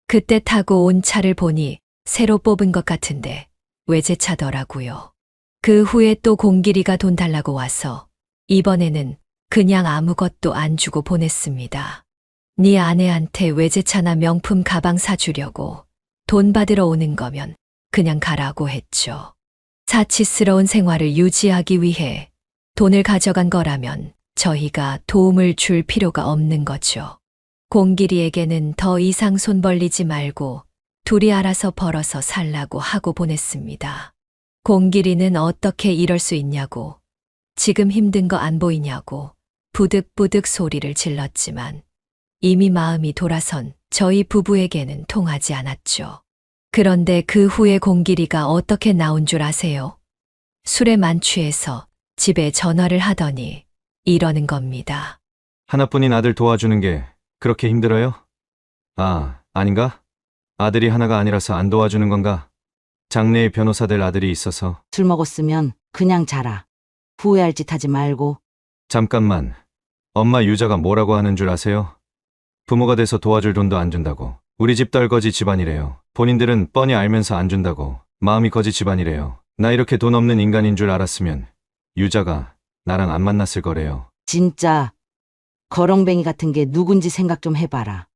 그때 타고 온 차를 보니 새로 뽑은 것 같은데 외제차더라고요. 그 후에 또 공길이가 돈 달라고 와서 이번에는 그냥 아무것도 안 주고 보냈습니다. 네 아내한테 외제차나 명품 가방 사주려고 돈 받으러 오는 거면 그냥 가라고 했죠. 사치스러운 생활을 유지하기 위해 돈을 가져간 거라면 저희가 도움을 줄 필요가 없는 거죠. 공길이에게는 더 이상 손 벌리지 말고 둘이 알아서 벌어서 살라고 하고 보냈습니다. 공길이는 어떻게 이럴 수 있냐고, 지금 힘든 거 안 보이냐고 부득부득 소리를 질렀지만 이미 마음이 돌아선 저희 부부에게는 통하지 않았죠. 그런데 그 후에 공길이가 어떻게 나온 줄 아세요? 술에 만취해서 집에 전화를 하더니 이러는 겁니다. 하나뿐인 아들 도와주는 게 그렇게 힘들어요? 아닌가? 아들이 하나가 아니라서 안 도와주는 건가? 장래의 변호사 될 아들이 있어서. 술 먹었으면 그냥 자라. 후회할 짓 하지 말고. 잠깐만. 엄마 유자가 뭐라고 하는 줄 아세요? 부모가 돼서 도와줄 돈도 안 준다고. 우리 집 떨거지 집안이래요. 본인들은 뻔히 알면서 안 준다고. 마음이 거지 집안이래요. 나 이렇게 돈 없는 인간인 줄 알았으면 유자가 나랑 안 만났을 거래요. 진짜 거렁뱅이 같은 게 누군지 생각 좀 해봐라.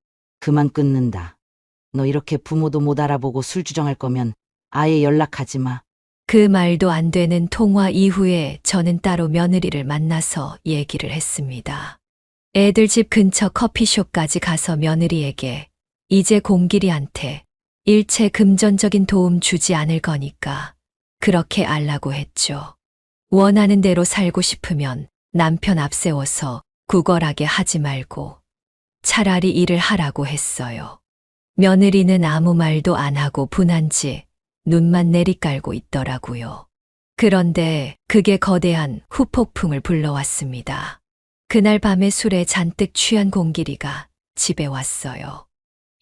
그만 끊는다. 너 이렇게 부모도 못 알아보고 술 주정할 거면 아예 연락하지 마. 그 말도 안 되는 통화 이후에 저는 따로 며느리를 만나서 얘기를 했습니다. 애들 집 근처 커피숍까지 가서 며느리에게 이제 공길이한테 일체 금전적인 도움 주지 않을 거니까 그렇게 알라고 했죠. 원하는 대로 살고 싶으면 남편 앞세워서 구걸하게 하지 말고 차라리 일을 하라고 했어요. 며느리는 아무 말도 안 하고 분한지 눈만 내리깔고 있더라고요. 그런데 그게 거대한 후폭풍을 불러왔습니다. 그날 밤에 술에 잔뜩 취한 공길이가 집에 왔어요.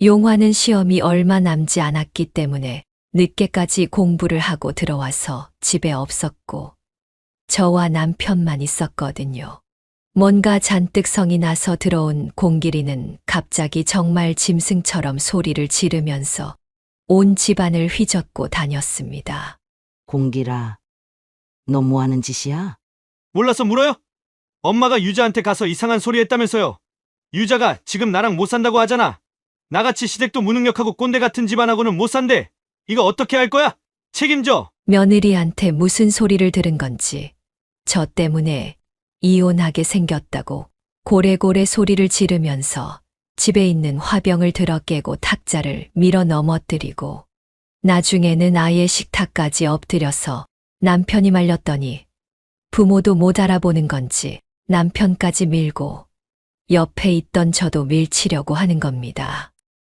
용화는 시험이 얼마 남지 않았기 때문에 늦게까지 공부를 하고 들어와서 집에 없었고 저와 남편만 있었거든요. 뭔가 잔뜩 성이 나서 들어온 공길이는 갑자기 정말 짐승처럼 소리를 지르면서 온 집안을 휘젓고 다녔습니다. 공길아, 너 뭐 하는 짓이야? 몰라서 물어요? 엄마가 유자한테 가서 이상한 소리 했다면서요. 유자가 지금 나랑 못 산다고 하잖아. 나같이 시댁도 무능력하고 꼰대 같은 집안하고는 못 산대. 이거 어떻게 할 거야? 책임져. 며느리한테 무슨 소리를 들은 건지 저 때문에 이혼하게 생겼다고 고래고래 소리를 지르면서 집에 있는 화병을 들어 깨고 탁자를 밀어 넘어뜨리고 나중에는 아예 식탁까지 엎드려서 남편이 말렸더니 부모도 못 알아보는 건지 남편까지 밀고 옆에 있던 저도 밀치려고 하는 겁니다.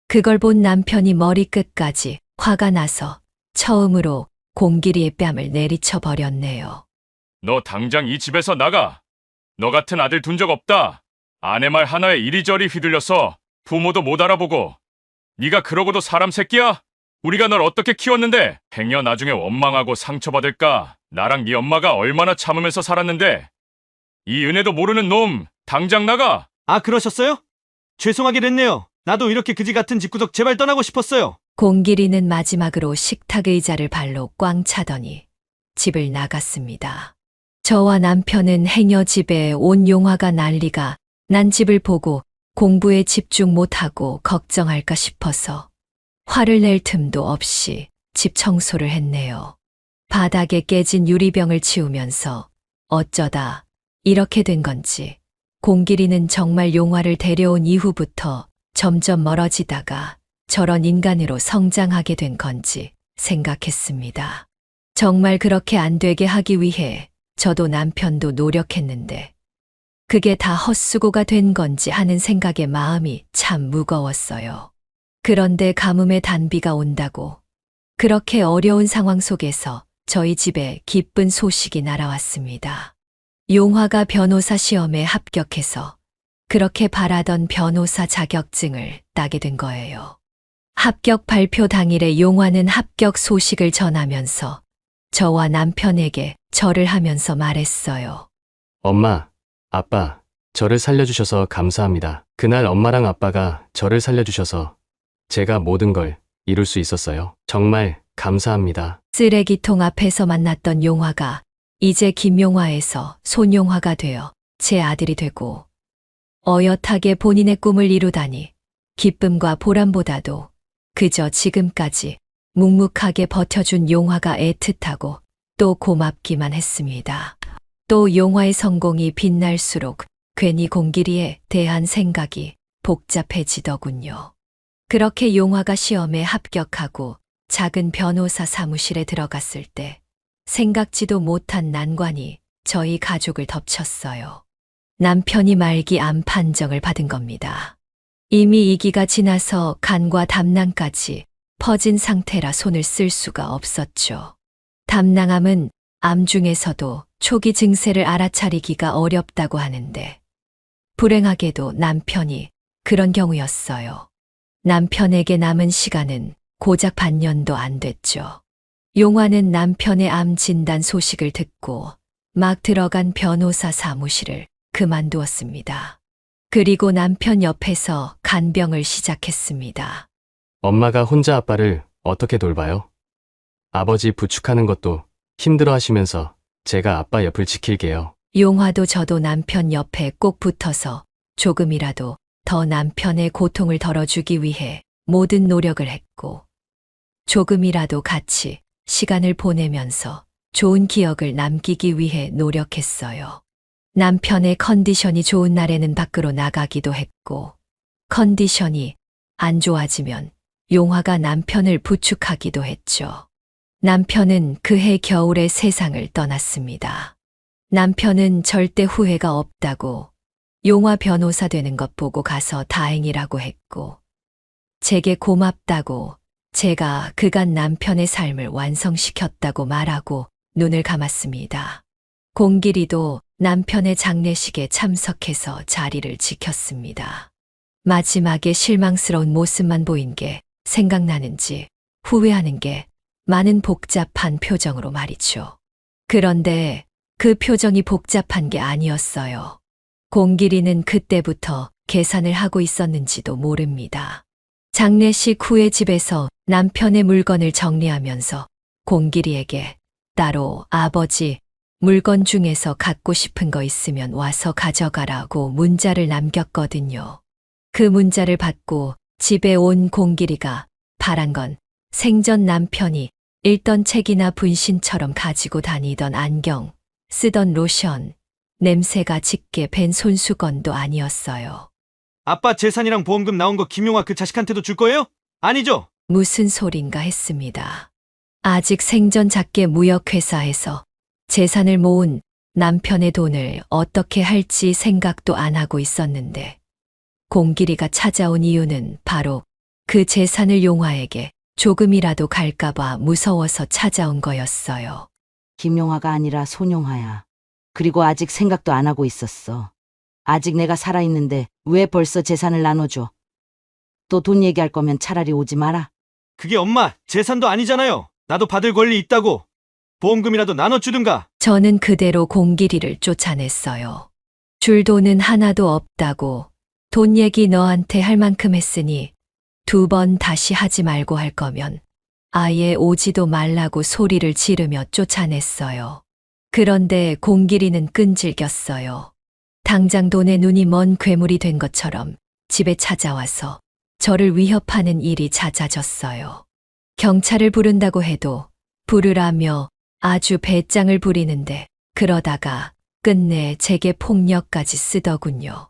그걸 본 남편이 머리끝까지 화가 나서 처음으로 공길이의 뺨을 내리쳐 버렸네요. 너 당장 이 집에서 나가. 너 같은 아들 둔 적 없다. 아내 말 하나에 이리저리 휘둘려서 부모도 못 알아보고. 네가 그러고도 사람 새끼야? 우리가 널 어떻게 키웠는데 행여 나중에 원망하고 상처받을까? 나랑 네 엄마가 얼마나 참으면서 살았는데. 이 은혜도 모르는 놈, 당장 나가. 아, 그러셨어요? 죄송하게 됐네요. 나도 이렇게 그지 같은 집구석 제발 떠나고 싶었어요. 공길이는 마지막으로 식탁 의자를 발로 꽝 차더니 집을 나갔습니다. 저와 남편은 행여 집에 온 용화가 난리가 난 집을 보고 공부에 집중 못하고 걱정할까 싶어서 화를 낼 틈도 없이 집 청소를 했네요. 바닥에 깨진 유리병을 치우면서 어쩌다 이렇게 된 건지 공길이는 정말 용화를 데려온 이후부터 점점 멀어지다가 저런 인간으로 성장하게 된 건지 생각했습니다. 정말 그렇게 안 되게 하기 위해 저도 남편도 노력했는데 그게 다 헛수고가 된 건지 하는 생각에 마음이 참 무거웠어요. 그런데 가뭄의 단비가 온다고 그렇게 어려운 상황 속에서 저희 집에 기쁜 소식이 날아왔습니다. 용화가 변호사 시험에 합격해서 그렇게 바라던 변호사 자격증을 따게 된 거예요. 합격 발표 당일에 용화는 합격 소식을 전하면서 저와 남편에게 절을 하면서 말했어요. 엄마, 아빠, 저를 살려주셔서 감사합니다. 그날 엄마랑 아빠가 저를 살려주셔서 제가 모든 걸 이룰 수 있었어요. 정말 감사합니다. 쓰레기통 앞에서 만났던 용화가 이제 김용화에서 손용화가 되어 제 아들이 되고 어엿하게 본인의 꿈을 이루다니 기쁨과 보람보다도 그저 지금까지 묵묵하게 버텨준 용화가 애틋하고 또 고맙기만 했습니다. 또 용화의 성공이 빛날수록 괜히 공길이에 대한 생각이 복잡해지더군요. 그렇게 용화가 시험에 합격하고 작은 변호사 사무실에 들어갔을 때 생각지도 못한 난관이 저희 가족을 덮쳤어요. 남편이 말기 암 판정을 받은 겁니다. 이미 2기가 지나서 간과 담낭까지 퍼진 상태라 손을 쓸 수가 없었죠. 담낭암은 암 중에서도 초기 증세를 알아차리기가 어렵다고 하는데 불행하게도 남편이 그런 경우였어요. 남편에게 남은 시간은 고작 반년도 안 됐죠. 용화는 남편의 암 진단 소식을 듣고 막 들어간 변호사 사무실을 그만두었습니다. 그리고 남편 옆에서 간병을 시작했습니다. 엄마가 혼자 아빠를 어떻게 돌봐요? 아버지 부축하는 것도 힘들어 하시면서 제가 아빠 옆을 지킬게요. 용화도 저도 남편 옆에 꼭 붙어서 조금이라도 더 남편의 고통을 덜어주기 위해 모든 노력을 했고 조금이라도 같이 시간을 보내면서 좋은 기억을 남기기 위해 노력했어요. 남편의 컨디션이 좋은 날에는 밖으로 나가기도 했고 컨디션이 안 좋아지면 용화가 남편을 부축하기도 했죠. 남편은 그해 겨울에 세상을 떠났습니다. 남편은 절대 후회가 없다고 용화 변호사 되는 것 보고 가서 다행이라고 했고 제게 고맙다고 제가 그간 남편의 삶을 완성시켰다고 말하고 눈을 감았습니다. 공길이도 남편의 장례식에 참석해서 자리를 지켰습니다. 마지막에 실망스러운 모습만 보인 게 생각나는지 후회하는 게 많은 복잡한 표정으로 말이죠. 그런데 그 표정이 복잡한 게 아니었어요. 공길이는 그때부터 계산을 하고 있었는지도 모릅니다. 장례식 후에 집에서 남편의 물건을 정리하면서 공길이에게 따로 아버지, 물건 중에서 갖고 싶은 거 있으면 와서 가져가라고 문자를 남겼거든요. 그 문자를 받고 집에 온 공길이가 바란 건 생전 남편이 읽던 책이나 분신처럼 가지고 다니던 안경, 쓰던 로션, 냄새가 짙게 밴 손수건도 아니었어요. 아빠 재산이랑 보험금 나온 거 김용화 그 자식한테도 줄 거예요? 아니죠? 무슨 소린가 했습니다. 아직 생전 작게 무역회사에서 재산을 모은 남편의 돈을 어떻게 할지 생각도 안 하고 있었는데 공길이가 찾아온 이유는 바로 그 재산을 용화에게 조금이라도 갈까봐 무서워서 찾아온 거였어요. 김용화가 아니라 손용화야. 그리고 아직 생각도 안 하고 있었어. 아직 내가 살아있는데 왜 벌써 재산을 나눠줘? 또 돈 얘기할 거면 차라리 오지 마라. 그게 엄마 재산도 아니잖아요. 나도 받을 권리 있다고. 보험금이라도 나눠주든가. 저는 그대로 공길이를 쫓아냈어요. 줄 돈은 하나도 없다고 돈 얘기 너한테 할 만큼 했으니 2번 다시 하지 말고 할 거면 아예 오지도 말라고 소리를 지르며 쫓아냈어요. 그런데 공길이는 끈질겼어요. 당장 돈에 눈이 먼 괴물이 된 것처럼 집에 찾아와서 저를 위협하는 일이 잦아졌어요. 경찰을 부른다고 해도 부르라며 아주 배짱을 부리는데 그러다가 끝내 제게 폭력까지 쓰더군요.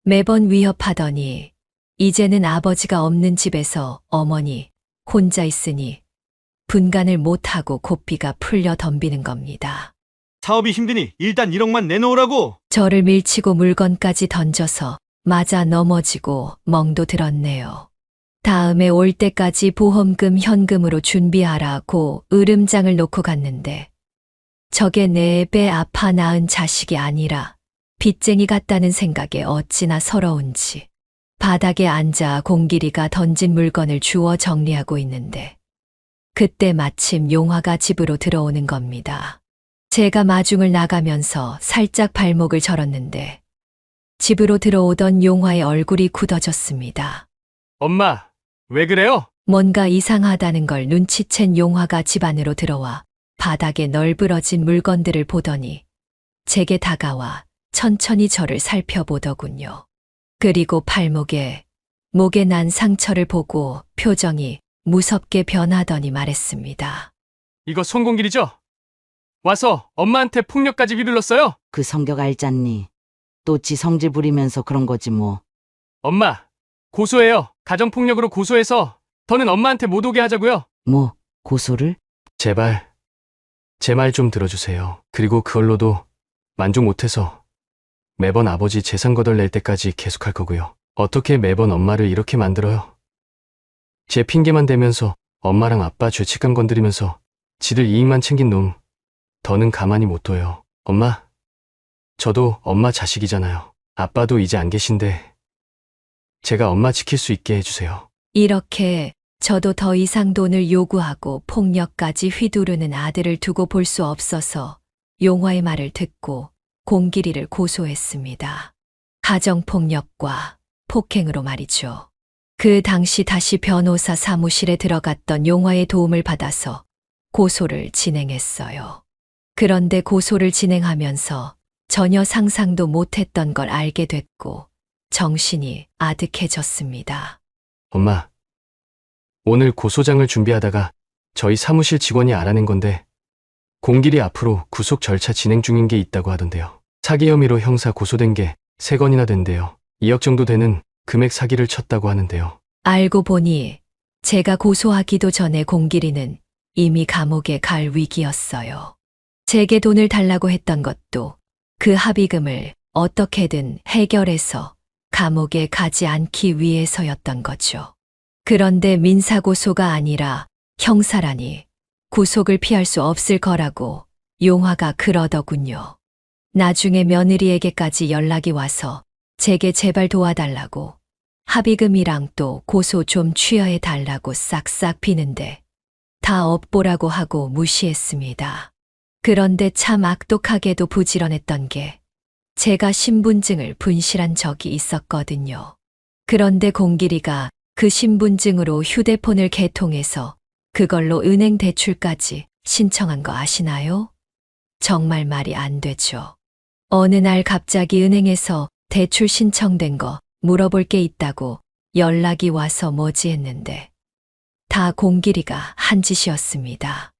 매번 위협하더니 이제는 아버지가 없는 집에서 어머니 혼자 있으니 분간을 못하고 고삐가 풀려 덤비는 겁니다. 사업이 힘드니 일단 1억만 내놓으라고. 저를 밀치고 물건까지 던져서 맞아 넘어지고 멍도 들었네요. 다음에 올 때까지 보험금 현금으로 준비하라고 으름장을 놓고 갔는데 저게 내 배 아파 낳은 자식이 아니라 빚쟁이 같다는 생각에 어찌나 서러운지 바닥에 앉아 공길이가 던진 물건을 주워 정리하고 있는데 그때 마침 용화가 집으로 들어오는 겁니다. 제가 마중을 나가면서 살짝 발목을 절었는데 집으로 들어오던 용화의 얼굴이 굳어졌습니다. 엄마, 왜 그래요? 뭔가 이상하다는 걸 눈치챈 용화가 집 안으로 들어와 바닥에 널브러진 물건들을 보더니 제게 다가와 천천히 저를 살펴보더군요. 그리고 팔목에, 목에 난 상처를 보고 표정이 무섭게 변하더니 말했습니다. 이거 손공길이죠? 와서 엄마한테 폭력까지 휘둘렀어요? 그 성격 알잖니. 또 지 성질 부리면서 그런 거지 뭐. 엄마, 고소해요. 가정폭력으로 고소해서 더는 엄마한테 못 오게 하자고요. 뭐 고소를? 제발, 제 말 좀 들어주세요. 그리고 그걸로도 만족 못해서 매번 아버지 재산 거덜낼 때까지 계속할 거고요. 어떻게 매번 엄마를 이렇게 만들어요? 제 핑계만 대면서 엄마랑 아빠 죄책감 건드리면서 지들 이익만 챙긴 놈 더는 가만히 못 둬요. 엄마, 저도 엄마 자식이잖아요. 아빠도 이제 안 계신데 제가 엄마 지킬 수 있게 해주세요. 이렇게 저도 더 이상 돈을 요구하고 폭력까지 휘두르는 아들을 두고 볼 수 없어서 용화의 말을 듣고 공길이를 고소했습니다. 가정폭력과 폭행으로 말이죠. 그 당시 다시 변호사 사무실에 들어갔던 용화의 도움을 받아서 고소를 진행했어요. 그런데 고소를 진행하면서 전혀 상상도 못했던 걸 알게 됐고 정신이 아득해졌습니다. 엄마, 오늘 고소장을 준비하다가 저희 사무실 직원이 알아낸 건데 공길이 앞으로 구속 절차 진행 중인 게 있다고 하던데요. 사기 혐의로 형사 고소된 게 3건이나 된대요. 2억 정도 되는 금액 사기를 쳤다고 하는데요. 알고 보니 제가 고소하기도 전에 공길이는 이미 감옥에 갈 위기였어요. 제게 돈을 달라고 했던 것도 그 합의금을 어떻게든 해결해서 감옥에 가지 않기 위해서였던 거죠. 그런데 민사고소가 아니라 형사라니 구속을 피할 수 없을 거라고 용화가 그러더군요. 나중에 며느리에게까지 연락이 와서 제게 제발 도와달라고 합의금이랑 또 고소 좀 취하해 달라고 싹싹 비는데 다 업보라고 하고 무시했습니다. 그런데 참 악독하게도 부지런했던 게 제가 신분증을 분실한 적이 있었거든요. 그런데 공길이가 그 신분증으로 휴대폰을 개통해서 그걸로 은행 대출까지 신청한 거 아시나요? 정말 말이 안 되죠. 어느 날 갑자기 은행에서 대출 신청된 거 물어볼 게 있다고 연락이 와서 뭐지 했는데 다 공길이가 한 짓이었습니다.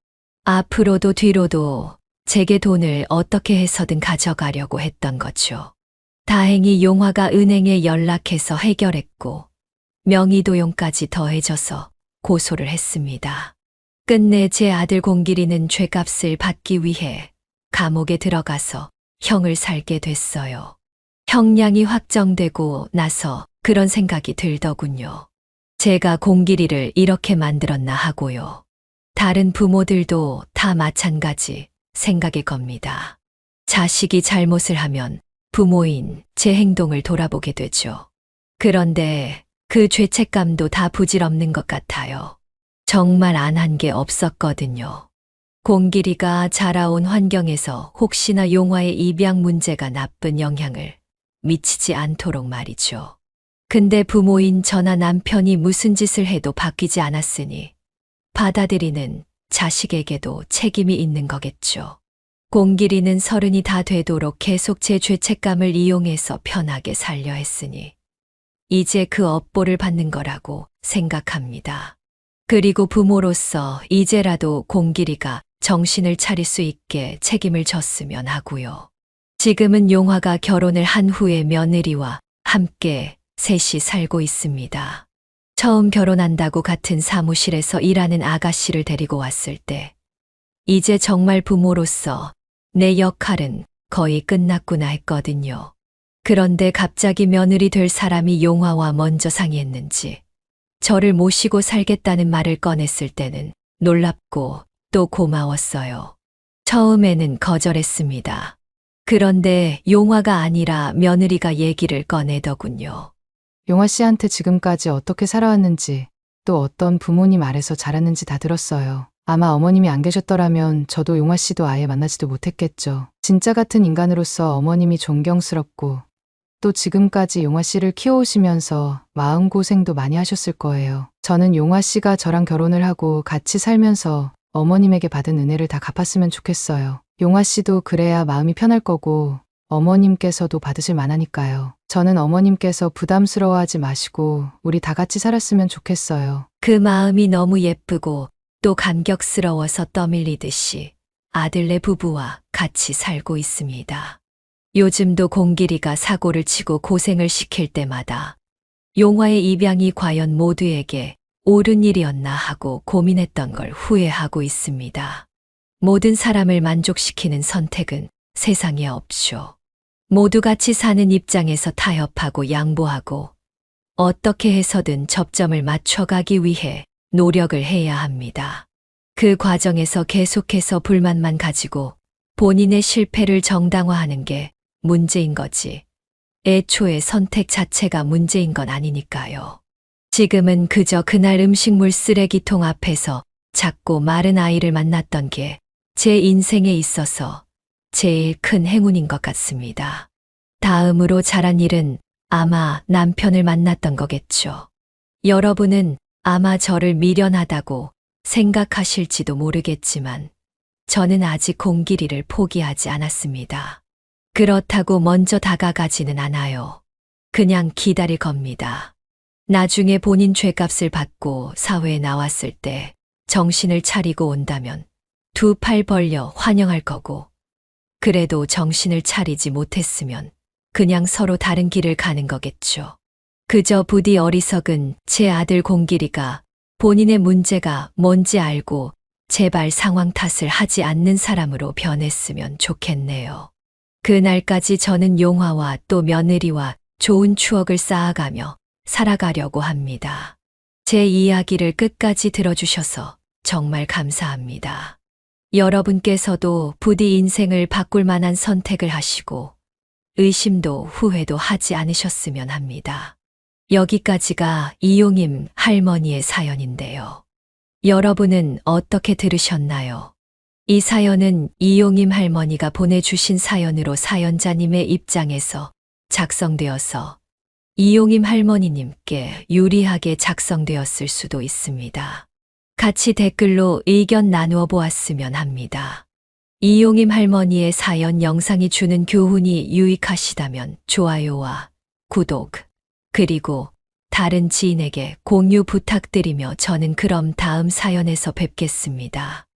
앞으로도 뒤로도 제게 돈을 어떻게 해서든 가져가려고 했던 거죠. 다행히 용화가 은행에 연락해서 해결했고 명의도용까지 더해져서 고소를 했습니다. 끝내 제 아들 공길이는 죄값을 받기 위해 감옥에 들어가서 형을 살게 됐어요. 형량이 확정되고 나서 그런 생각이 들더군요. 제가 공길이를 이렇게 만들었나 하고요. 다른 부모들도 다 마찬가지 생각일 겁니다. 자식이 잘못을 하면 부모인 제 행동을 돌아보게 되죠. 그런데 그 죄책감도 다 부질없는 것 같아요. 정말 안 한 게 없었거든요. 공길이가 자라온 환경에서 혹시나 용화의 입양 문제가 나쁜 영향을 미치지 않도록 말이죠. 근데 부모인 저나 남편이 무슨 짓을 해도 바뀌지 않았으니 받아들이는 자식에게도 책임이 있는 거겠죠. 공길이는 30이 다 되도록 계속 제 죄책감을 이용해서 편하게 살려 했으니 이제 그 업보를 받는 거라고 생각합니다. 그리고 부모로서 이제라도 공길이가 정신을 차릴 수 있게 책임을 졌으면 하고요. 지금은 용화가 결혼을 한 후에 며느리와 함께 셋이 살고 있습니다. 처음 결혼한다고 같은 사무실에서 일하는 아가씨를 데리고 왔을 때 이제 정말 부모로서 내 역할은 거의 끝났구나 했거든요. 그런데 갑자기 며느리 될 사람이 용화와 먼저 상의했는지 저를 모시고 살겠다는 말을 꺼냈을 때는 놀랍고 또 고마웠어요. 처음에는 거절했습니다. 그런데 용화가 아니라 며느리가 얘기를 꺼내더군요. 용화 씨한테 지금까지 어떻게 살아왔는지, 또 어떤 부모님 아래서 자랐는지 다 들었어요. 아마 어머님이 안 계셨더라면 저도 용화 씨도 아예 만나지도 못했겠죠. 진짜 같은 인간으로서 어머님이 존경스럽고, 또 지금까지 용화 씨를 키워오시면서 마음고생도 많이 하셨을 거예요. 저는 용화 씨가 저랑 결혼을 하고 같이 살면서 어머님에게 받은 은혜를 다 갚았으면 좋겠어요. 용화 씨도 그래야 마음이 편할 거고 어머님께서도 받으실 만하니까요. 저는 어머님께서 부담스러워하지 마시고 우리 다 같이 살았으면 좋겠어요. 그 마음이 너무 예쁘고 또 감격스러워서 떠밀리듯이 아들네 부부와 같이 살고 있습니다. 요즘도 공길이가 사고를 치고 고생을 시킬 때마다 용화의 입양이 과연 모두에게 옳은 일이었나 하고 고민했던 걸 후회하고 있습니다. 모든 사람을 만족시키는 선택은 세상에 없죠. 모두 같이 사는 입장에서 타협하고 양보하고 어떻게 해서든 접점을 맞춰가기 위해 노력을 해야 합니다. 그 과정에서 계속해서 불만만 가지고 본인의 실패를 정당화하는 게 문제인 거지. 애초에 선택 자체가 문제인 건 아니니까요. 지금은 그저 그날 음식물 쓰레기통 앞에서 작고 마른 아이를 만났던 게 제 인생에 있어서 제일 큰 행운인 것 같습니다. 다음으로 잘한 일은 아마 남편을 만났던 거겠죠. 여러분은 아마 저를 미련하다고 생각하실지도 모르겠지만 저는 아직 공길이를 포기하지 않았습니다. 그렇다고 먼저 다가가지는 않아요. 그냥 기다릴 겁니다. 나중에 본인 죄값을 받고 사회에 나왔을 때 정신을 차리고 온다면 두 팔 벌려 환영할 거고, 그래도 정신을 차리지 못했으면 그냥 서로 다른 길을 가는 거겠죠. 그저 부디 어리석은 제 아들 공길이가 본인의 문제가 뭔지 알고 제발 상황 탓을 하지 않는 사람으로 변했으면 좋겠네요. 그날까지 저는 용화와 또 며느리와 좋은 추억을 쌓아가며 살아가려고 합니다. 제 이야기를 끝까지 들어주셔서 정말 감사합니다. 여러분께서도 부디 인생을 바꿀 만한 선택을 하시고 의심도 후회도 하지 않으셨으면 합니다. 여기까지가 이용임 할머니의 사연인데요. 여러분은 어떻게 들으셨나요? 이 사연은 이용임 할머니가 보내주신 사연으로 사연자님의 입장에서 작성되어서 이용임 할머니님께 유리하게 작성되었을 수도 있습니다. 같이 댓글로 의견 나누어 보았으면 합니다. 이용임 할머니의 사연 영상이 주는 교훈이 유익하시다면 좋아요와 구독, 그리고 다른 지인에게 공유 부탁드리며 저는 그럼 다음 사연에서 뵙겠습니다.